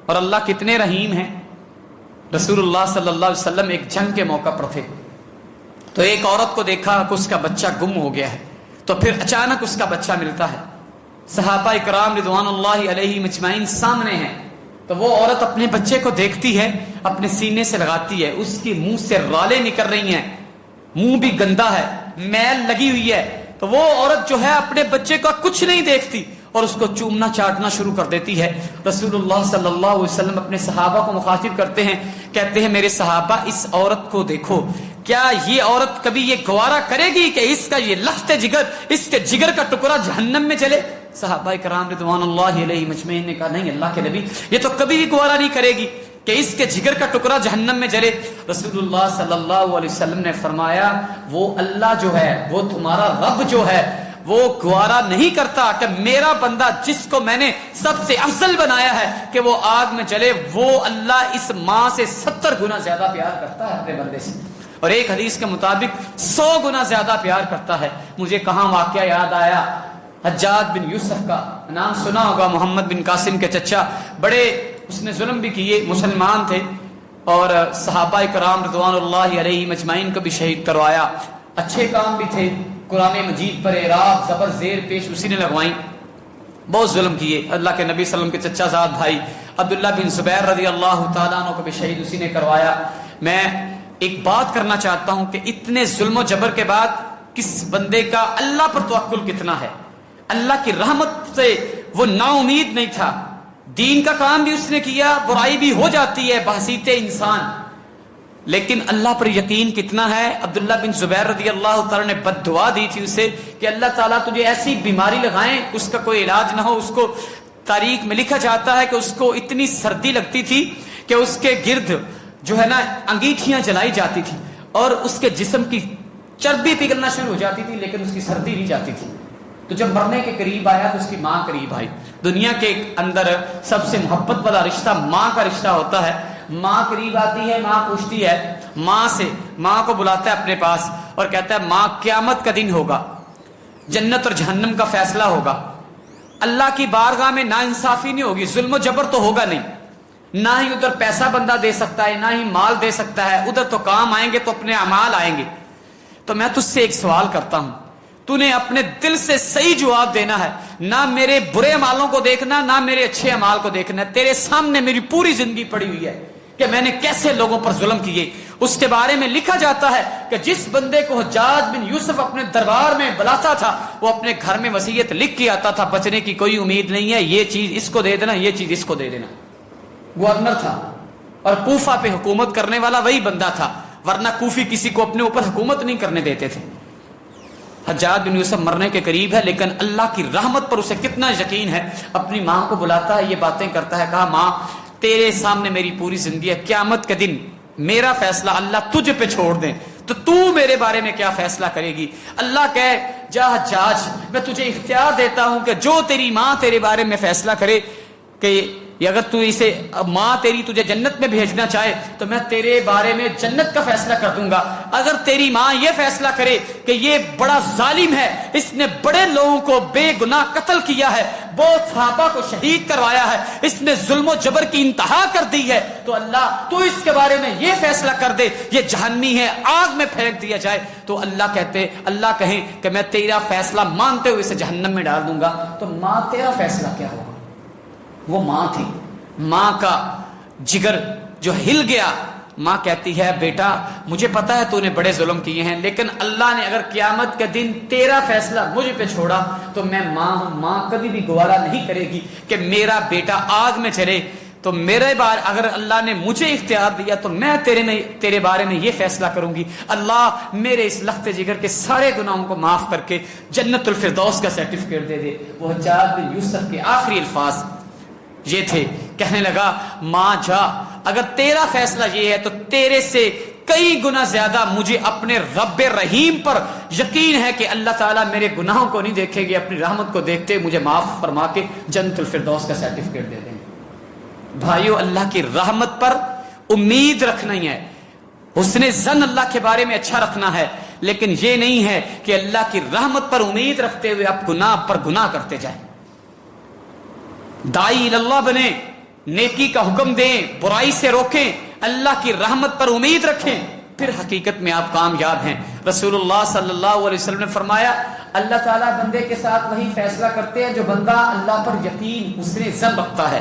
اور اللہ کتنے رحیم ہیں. رسول اللہ صلی اللہ علیہ وسلم ایک جنگ کے موقع پر تھے تو ایک عورت کو دیکھا کہ اس کا بچہ گم ہو گیا ہے. تو پھر اچانک اس کا بچہ ملتا ہے. صحابہ اکرام رضوان اللہ علیہم اجمعین سامنے ہیں. تو وہ عورت اپنے بچے کو دیکھتی ہے, اپنے سینے سے لگاتی ہے. اس کے منہ سے رالیں نکل رہی ہیں, منہ بھی گندا ہے, میل لگی ہوئی ہے. تو وہ عورت جو ہے اپنے بچے کا کچھ نہیں دیکھتی اور اس کو چومنا چاٹنا شروع کر دیتی ہے. رسول اللہ صلی اللہ علیہ وسلم اپنے صحابہ کو مخاطب کرتے ہیں, کہتے ہیں میرے صحابہ اس عورت کو دیکھو, کیا یہ عورت کبھی یہ گوارا کرے گی کہ اس کا یہ لخت جگر, اس کے جگر کا ٹکڑا جہنم میں جلے؟ صحابہ کرام رضوان اللہ علیہ مجمعین نے کہا نہیں اللہ کے نبی, یہ تو کبھی بھی گوارا نہیں کرے گی کہ اس کے جگر کا ٹکڑا جہنم میں جلے. رسول اللہ صلی اللہ علیہ وسلم نے فرمایا وہ اللہ جو ہے, وہ تمہارا رب جو ہے, وہ گوارا نہیں کرتا کہ میرا بندہ جس کو میں نے سب سے افضل بنایا ہے کہ وہ آگ میں جلے, وہ اللہ اس ماں سے 70 گنا زیادہ پیار کرتا ہے اپنے بندے سے, اور ایک حدیث کے مطابق 100 گنا زیادہ پیار کرتا ہے. مجھے کہاں واقعہ یاد آیا, حجاج بن یوسف کا نام سنا ہوگا, محمد بن قاسم کے چچا, بڑے اس نے ظلم بھی کیے, مسلمان تھے اور صحابہ کرام رضوان اللہ علیہ مجمعین کو بھی شہید کروایا. اچھے کام بھی تھے, قرآن مجید پر اعراب زبر زیر پیش اسی نے لگوائیں. بہت ظلم کیے. اللہ کے نبی صلی اللہ علیہ وسلم کے چچا زاد بھائی عبداللہ بن زبیر رضی اللہ تعالیٰ عنہ کو بھی شہید اسی نے کروایا. میں ایک بات کرنا چاہتا ہوں کہ اتنے ظلم و جبر کے بعد کس بندے کا اللہ پر توکل کتنا ہے. اللہ کی رحمت سے وہ نا امید نہیں تھا, دین کا کام بھی اس نے کیا, برائی بھی ہو جاتی ہے بحثیت انسان, لیکن اللہ پر یقین کتنا ہے. عبداللہ بن زبیر رضی اللہ تعالیٰ نے بد دعا دی تھی اسے کہ اللہ تعالیٰ تجھے ایسی بیماری لگائیں اس کا کوئی علاج نہ ہو. اس کو تاریخ میں لکھا جاتا ہے کہ اس کو اتنی سردی لگتی تھی کہ اس کے گرد جو ہے نا انگیٹھیاں جلائی جاتی تھی اور اس کے جسم کی چربی پگھلنا شروع ہو جاتی تھی, لیکن اس کی سردی نہیں جاتی تھی. تو جب مرنے کے قریب آیا تو اس کی ماں قریب آئی. دنیا کے اندر سب سے محبت والا رشتہ ماں کا رشتہ ہوتا ہے. ماں قریب آتی ہے, ماں پوچھتی ہے ماں سے, ماں کو بلاتا ہے اپنے پاس اور کہتا ہے ماں قیامت کا دن ہوگا, جنت اور جہنم کا فیصلہ ہوگا, اللہ کی بارگاہ میں نا انصافی نہیں ہوگی, ظلم و جبر تو ہوگا نہیں, نہ ہی ادھر پیسہ بندہ دے سکتا ہے, نہ ہی مال دے سکتا ہے, ادھر تو کام آئیں گے تو اپنے اعمال آئیں گے. تو میں تجھ سے ایک سوال کرتا ہوں, تو نے اپنے دل سے صحیح جواب دینا ہے, نہ میرے برے اعمالوں کو دیکھنا نہ میرے اچھے اعمال کو دیکھنا. تیرے سامنے میری پوری زندگی پڑی ہوئی ہے کہ میں نے کیسے لوگوں پر ظلم کیے. اس کے بارے میں لکھا جاتا ہے کہ جس بندے کو حجاج بن یوسف اپنے دربار میں بلاتا تھا وہ اپنے گھر میں وصیت لکھ کے آتا تھا, بچنے کی کوئی امید نہیں ہے, یہ چیز اس کو دے دینا, یہ چیز اس کو دے دینا. گورنر تھا اور کوفہ پہ حکومت کرنے والا وہی بندہ تھا, ورنہ کوفی کسی کو اپنے اوپر حکومت نہیں کرنے دیتے تھے. حجاج بن یوسف مرنے کے قریب ہے لیکن اللہ کی رحمت پر اسے کتنا یقین ہے. اپنی ماں کو بلاتا ہے, یہ باتیں کرتا ہے, کہا ماں تیرے سامنے میری پوری زندگی ہے, قیامت کے دن میرا فیصلہ اللہ تجھ پہ چھوڑ دے تو میرے بارے میں کیا فیصلہ کرے گی. اللہ کہے جا حجاج میں تجھے اختیار دیتا ہوں کہ جو تیری ماں تیرے بارے میں فیصلہ کرے کہ اگر تو اسے ماں تیری تجھے جنت میں بھیجنا چاہے تو میں تیرے بارے میں جنت کا فیصلہ کر دوں گا. اگر تیری ماں یہ فیصلہ کرے کہ یہ بڑا ظالم ہے, اس نے بڑے لوگوں کو بے گناہ قتل کیا ہے, بہت صحابہ کو شہید کروایا ہے, اس نے ظلم و جبر کی انتہا کر دی ہے, تو اللہ تو اس کے بارے میں یہ فیصلہ کر دے یہ جہنمی ہے, آگ میں پھینک دیا جائے. تو اللہ کہیں کہ میں تیرا فیصلہ مانتے ہوئے اسے جہنم میں ڈال دوں گا. تو ماں تیرا فیصلہ کیا ہوگا؟ وہ ماں تھی, ماں کا جگر جو ہل گیا. ماں کہتی ہے بیٹا مجھے پتا ہے تو نے بڑے ظلم کیے ہیں, لیکن اللہ نے اگر قیامت کے دن تیرا فیصلہ مجھ پہ چھوڑا تو میں ماں ہوں, ماں کبھی بھی گوارا نہیں کرے گی کہ میرا بیٹا آگ میں چلے. تو میرے بار اگر اللہ نے مجھے اختیار دیا تو میں تیرے بارے میں یہ فیصلہ کروں گی, اللہ میرے اس لخت جگر کے سارے گناہوں کو معاف کر کے جنت الفردوس کا سرٹیفکیٹ دے دے. وہ حجاج بن یوسف کے آخری الفاظ یہ تھے. کہنے لگا ماں جا, اگر تیرا فیصلہ یہ ہے تو تیرے سے کئی گنا زیادہ مجھے اپنے رب رحیم پر یقین ہے کہ اللہ تعالیٰ میرے گناہوں کو نہیں دیکھے گی, اپنی رحمت کو دیکھتے مجھے معاف فرما کے جنت الفردوس کا سرٹیفکیٹ دے دیں گے. بھائیو اللہ کی رحمت پر امید رکھنا ہی ہے, حسن ظن اللہ کے بارے میں اچھا رکھنا ہے, لیکن یہ نہیں ہے کہ اللہ کی رحمت پر امید رکھتے ہوئے آپ گناہ پر گناہ کرتے جائیں. داعی اللہ بنے, نیکی کا حکم دیں، برائی سے روکیں، اللہ کی رحمت پر امید رکھیں، پھر حقیقت میں آپ کامیاب ہیں۔ رسول اللہ صلی اللہ علیہ وسلم نے فرمایا اللہ تعالیٰ بندے کے ساتھ وہی فیصلہ کرتے ہیں جو بندہ اللہ پر یقین حسن ظن رکھتا ہے،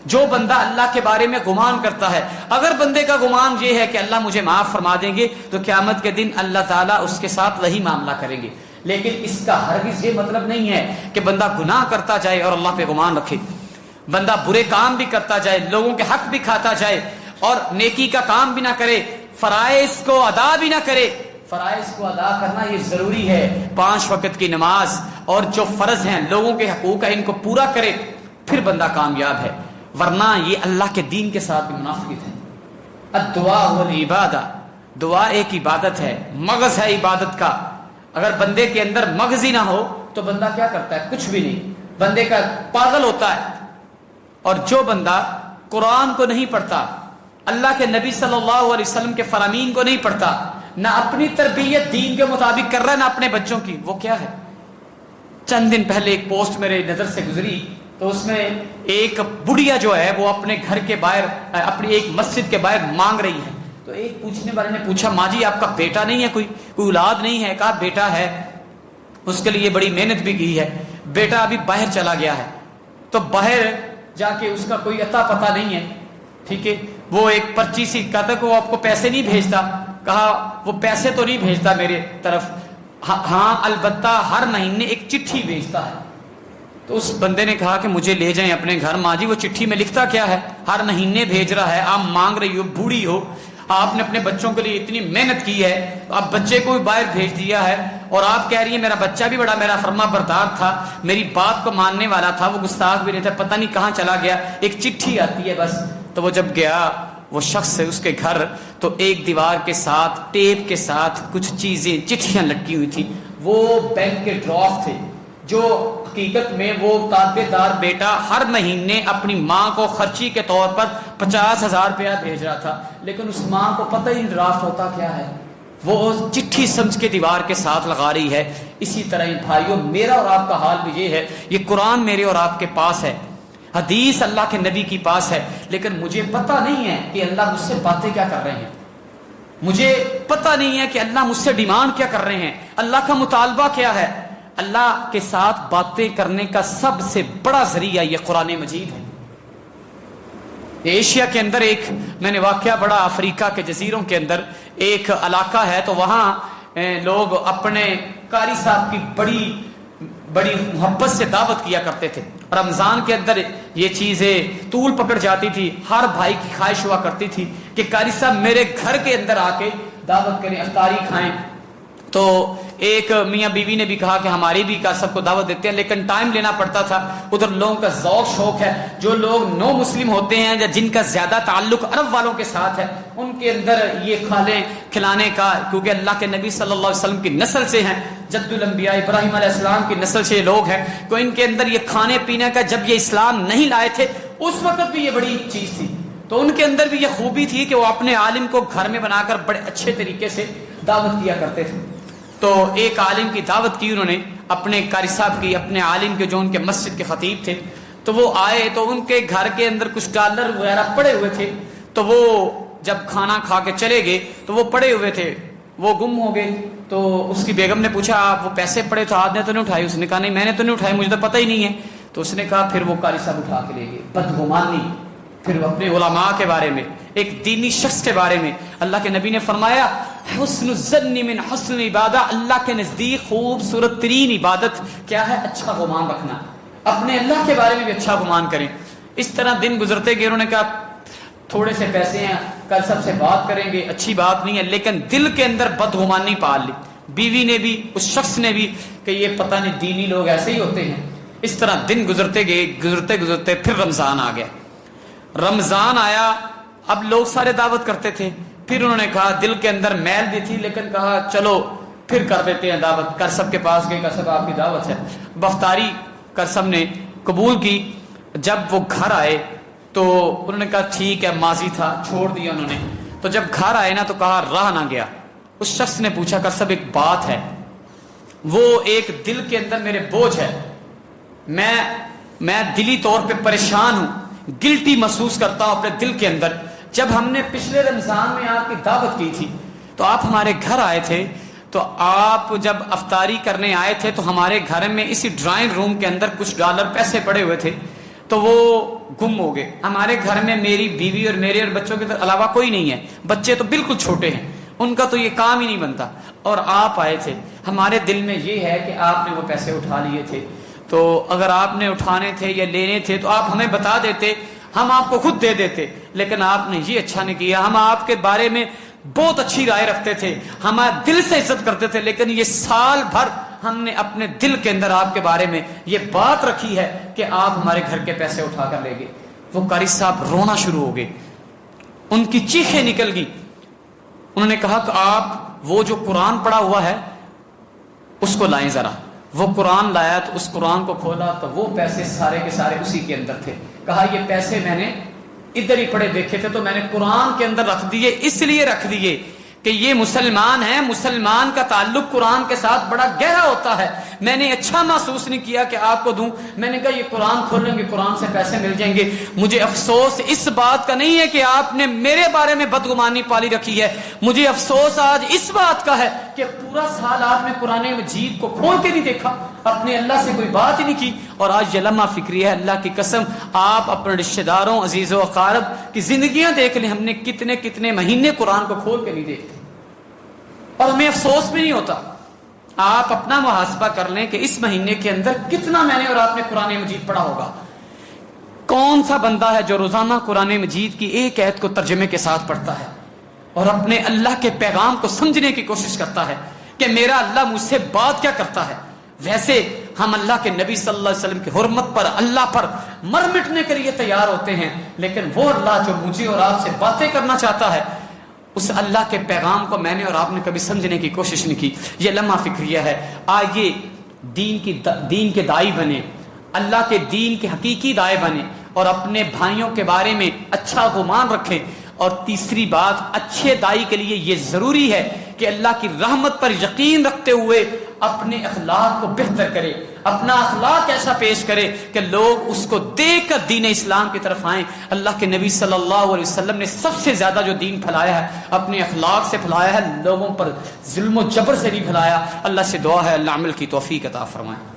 جو بندہ اللہ کے بارے میں گمان کرتا ہے۔ اگر بندے کا گمان یہ ہے کہ اللہ مجھے معاف فرما دیں گے تو قیامت کے دن اللہ تعالیٰ اس کے ساتھ وہی معاملہ کریں گے، لیکن اس کا ہرگز یہ مطلب نہیں ہے کہ بندہ گناہ کرتا جائے اور اللہ پہ گمان رکھے، بندہ برے کام بھی کرتا جائے، لوگوں کے حق بھی کھاتا جائے اور نیکی کا کام بھی نہ کرے، فرائض کو ادا بھی نہ کرے۔ فرائض کو ادا کرنا یہ ضروری ہے، 5 وقت کی نماز اور جو فرض ہیں، لوگوں کے حقوق ہیں، ان کو پورا کرے، پھر بندہ کامیاب ہے، ورنہ یہ اللہ کے دین کے ساتھ بھی منافقت ہے۔ الدعاء والعبادہ، دعا ایک عبادت ہے، مغز ہے عبادت کا۔ اگر بندے کے اندر مغز ہی نہ ہو تو بندہ کیا کرتا ہے؟ کچھ بھی نہیں، بندے کا پاگل ہوتا ہے۔ اور جو بندہ قرآن کو نہیں پڑھتا، اللہ کے نبی صلی اللہ علیہ وسلم کے فرامین کو نہیں پڑھتا، نہ اپنی تربیت دین کے مطابق کر رہا ہے، نہ اپنے بچوں کی، وہ کیا ہے؟ چند دن پہلے ایک پوسٹ میرے نظر سے گزری تو اس میں ایک بڑھیا جو ہے وہ اپنے گھر کے باہر، اپنی ایک مسجد کے باہر مانگ رہی ہے، تو ایک پوچھنے والے نے پوچھا ماں جی آپ کا بیٹا نہیں ہے، کوئی اولاد نہیں ہے؟ کہا بیٹا ہے، اس کے لیے بڑی محنت بھی کی ہے، بیٹا ابھی باہر چلا گیا ہے، تو باہر جا کے اس کا کوئی اتا پتہ نہیں ہے، ٹھیک ہے، وہ ایک پرچی سی کہتا کہ وہ آپ کو پیسے نہیں بھیجتا، کہا وہ پیسے تو نہیں بھیجتا میرے طرف، ہاں البتہ ہر مہینے ایک چٹھی بھیجتا ہے۔ تو اس بندے نے کہا کہ مجھے لے جائیں اپنے گھر۔ ماں جی وہ چٹھی میں لکھتا کیا ہے؟ ہر مہینے بھیج رہا ہے، آپ مانگ رہی ہو، بوڑھی ہو، آپ نے اپنے بچوں کے لیے اتنی محنت کی ہے، آپ بچے کو بھی باہر بھیج دیا ہے، اور آپ کہہ رہی ہیں میرا بچہ بھی بڑا میرا فرما بردار تھا، میری بات کو ماننے والا تھا، وہ گستاخ بھی نہیں تھا، پتہ نہیں کہاں چلا گیا، ایک چٹھی آتی ہے بس۔ تو وہ جب گیا وہ شخص سے اس کے گھر، تو ایک دیوار کے ساتھ ٹیپ کے ساتھ کچھ چیزیں چٹھیاں لٹکی ہوئی تھی، وہ بینک کے ڈرافٹ تھے، جو حقیقت میں وہ تابع دار بیٹا ہر مہینے اپنی ماں کو خرچی کے طور پر 50,000 روپیہ بھیج رہا تھا، لیکن اس ماں کو پتہ ہی ڈرافٹ ہوتا کیا ہے، وہ چٹھی سمجھ کے دیوار کے ساتھ لگا رہی ہے۔ اسی طرح بھائیوں میرا اور آپ کا حال بھی یہ ہے، یہ قرآن میرے اور آپ کے پاس ہے، حدیث اللہ کے نبی کی پاس ہے، لیکن مجھے پتہ نہیں ہے کہ اللہ مجھ سے باتیں کیا کر رہے ہیں، مجھے پتہ نہیں ہے کہ اللہ مجھ سے ڈیمانڈ کیا کر رہے ہیں، اللہ کا مطالبہ کیا ہے۔ اللہ کے ساتھ باتیں کرنے کا سب سے بڑا ذریعہ یہ قرآن مجید ہے۔ ایشیا کے اندر ایک میں نے واقعہ پڑھا، افریقہ کے جزیروں کے اندر ایک علاقہ ہے، تو وہاں لوگ اپنے قاری صاحب کی بڑی محبت سے دعوت کیا کرتے تھے۔ رمضان کے اندر یہ چیزیں طول پکڑ جاتی تھی، ہر بھائی کی خواہش ہوا کرتی تھی کہ قاری صاحب میرے گھر کے اندر آ کے دعوت کریں، افطاری کھائیں۔ تو ایک میاں بیوی نے بھی کہا کہ ہماری بھی کا سب کو دعوت دیتے ہیں، لیکن ٹائم لینا پڑتا تھا، ادھر لوگوں کا ذوق شوق ہے، جو لوگ نو مسلم ہوتے ہیں یا جن کا زیادہ تعلق عرب والوں کے ساتھ ہے، ان کے اندر یہ کھالیں کھلانے کا، کیونکہ اللہ کے نبی صلی اللہ علیہ وسلم کی نسل سے ہیں، جد الانبیاء ابراہیم علیہ السلام کی نسل سے لوگ ہیں، تو ان کے اندر یہ کھانے پینے کا، جب یہ اسلام نہیں لائے تھے اس وقت بھی یہ بڑی چیز تھی، تو ان کے اندر بھی یہ خوبی تھی کہ وہ اپنے عالم کو گھر میں بنا کر بڑے اچھے طریقے سے دعوت کیا کرتے تھے۔ تو ایک عالم کی دعوت کی انہوں نے، اپنے قاری صاحب کی، اپنے عالم کے جو ان کے مسجد کے خطیب تھے، تو وہ آئے تو ان کے گھر کے اندر کچھ ڈالر وغیرہ پڑے ہوئے تھے، تو وہ جب کھانا کھا کے چلے گئے تو وہ پڑے ہوئے تھے، وہ گم ہو گئے۔ تو اس کی بیگم نے پوچھا آپ وہ پیسے پڑے تو آپ نے تو نہیں اٹھائے؟ اس نے کہا نہیں میں نے تو نہیں اٹھائے، مجھے تو پتہ ہی نہیں ہے۔ تو اس نے کہا پھر وہ قاری صاحب اٹھا کے لے گئے، بدگمانی۔ پھر وہ اپنے علماء کے بارے میں، ایک دینی شخص کے بارے میں اللہ کے نبی نے فرمایا حسن الظن من حسن عبادہ، اللہ کے نزدیک خوبصورت ترین عبادت کیا ہے؟ اچھا گمان رکھنا، اپنے اللہ کے بارے میں بھی اچھا گمان کریں۔ اس طرح دن گزرتے گئے، انہوں نے کہا تھوڑے سے پیسے ہیں، کل سب سے بات کریں گے، اچھی بات نہیں ہے، لیکن دل کے اندر بدگمانی پال لی، بیوی نے بھی اس شخص نے بھی کہ یہ پتہ نہیں دینی لوگ ایسے ہی ہوتے ہیں۔ اس طرح دن گزرتے گئے، گزرتے پھر رمضان آ گیا۔ رمضان آیا، اب لوگ سارے دعوت کرتے تھے، پھر انہوں نے کہا دل کے اندر میل بھی تھی، لیکن کہا چلو پھر کر دیتے ہیں دعوت۔ کرسب کے پاس گئے، کرسب آپ کی دعوت ہے، بفتاری کرسب نے قبول کی۔ جب وہ گھر آئے تو انہوں نے کہا ٹھیک ہے، ماضی تھا، چھوڑ دیا انہوں نے۔ تو جب گھر آئے نا تو کہا رہ نہ گیا۔ اس شخص نے پوچھا کرسب ایک بات ہے، وہ ایک دل کے اندر میرے بوجھ ہے، میں دلی طور پہ پریشان ہوں، گلٹی محسوس کرتا ہوں اپنے دل کے اندر. جب ہم نے پچھلے رمضان میں آپ کی دعوت کی تھی تو آپ ہمارے گھر آئے تھے, تو آپ جب افطاری کرنے آئے تھے تو ہمارے گھر میں اسی ڈرائنگ روم کے اندر کچھ ڈالر پیسے پڑے ہوئے تھے, تو وہ گم ہو گئے. ہمارے گھر میں میری بیوی اور میرے اور بچوں کے علاوہ کوئی نہیں ہے, بچے تو بالکل چھوٹے ہیں, ان کا تو یہ کام ہی نہیں بنتا. اور آپ آئے تھے, ہمارے دل میں یہ ہے کہ آپ نے وہ پیسے اٹھا لیے تھے, تو اگر آپ نے اٹھانے تھے یا لینے تھے تو آپ ہمیں بتا دیتے, ہم آپ کو خود دے دیتے. لیکن آپ نے یہ اچھا نہیں کیا. ہم آپ کے بارے میں بہت اچھی رائے رکھتے تھے, ہمارے دل سے عزت کرتے تھے, لیکن یہ سال بھر ہم نے اپنے دل کے اندر آپ کے بارے میں یہ بات رکھی ہے کہ آپ ہمارے گھر کے پیسے اٹھا کر لے گئے. وہ قاری صاحب رونا شروع ہو گئے, ان کی چیخیں نکل گئی. انہوں نے کہا کہ آپ وہ جو قرآن پڑھا ہوا ہے اس کو لائیں ذرا. وہ قرآن لایا تو اس قرآن کو کھولا تو وہ پیسے سارے کے سارے اسی کے اندر تھے. کہا یہ پیسے میں نے ادھر ہی پڑے دیکھے تھے تو میں نے قرآن کے اندر رکھ دیے, اس لیے رکھ دیے کہ یہ مسلمان ہیں, مسلمان کا تعلق قرآن کے ساتھ بڑا گہرا ہوتا ہے. میں نے اچھا محسوس نہیں کیا کہ آپ کو دوں. میں نے کہا یہ قرآن کھولیں گے, قرآن سے پیسے مل جائیں گے. مجھے افسوس اس بات کا نہیں ہے کہ آپ نے میرے بارے میں بدگمانی پالی رکھی ہے, مجھے افسوس آج اس بات کا ہے کہ پورا سال آپ نے قرآن مجید کو کھول کے نہیں دیکھا, اپنے اللہ سے کوئی بات ہی نہیں کی. اور آج یہ لمحہ فکری ہے, اللہ کی قسم آپ اپنے رشتہ داروں, عزیزوں و اقارب کی زندگیاں دیکھ لیں, ہم نے کتنے کتنے مہینے قرآن کو کھول کے نہیں دیکھتے اور ہمیں افسوس بھی نہیں ہوتا. آپ اپنا محاسبہ کر لیں کہ اس مہینے کے اندر کتنا میں نے اور آپ نے قرآن مجید پڑھا ہوگا. کون سا بندہ ہے جو روزانہ قرآن مجید کی ایک آیت کو ترجمے کے ساتھ پڑھتا ہے اور اپنے اللہ کے پیغام کو سمجھنے کی کوشش کرتا ہے کہ میرا اللہ مجھ سے بات کیا کرتا ہے. ویسے ہم اللہ کے نبی صلی اللہ علیہ وسلم کی حرمت پر, اللہ پر مر مٹنے کے لیے تیار ہوتے ہیں, لیکن وہ اللہ جو مجھے اور آپ سے باتیں کرنا چاہتا ہے اس اللہ کے پیغام کو میں نے اور آپ نے کبھی سمجھنے کی کوشش نہیں کی. یہ لمحہ فکریہ ہے. آئیے دین کے دائی بنے, اللہ کے دین کے حقیقی دائی بنے اور اپنے بھائیوں کے بارے میں اچھا گمان رکھیں. اور تیسری بات, اچھے دائی کے لیے یہ ضروری ہے کہ اللہ کی رحمت پر یقین رکھتے ہوئے اپنے اخلاق کو بہتر کرے, اپنا اخلاق ایسا پیش کرے کہ لوگ اس کو دیکھ کر دین اسلام کی طرف آئیں. اللہ کے نبی صلی اللہ علیہ وسلم نے سب سے زیادہ جو دین پھیلایا ہے اپنے اخلاق سے پھیلایا ہے, لوگوں پر ظلم و جبر سے نہیں پھیلایا. اللہ سے دعا ہے اللہ عمل کی توفیق عطا فرمائے.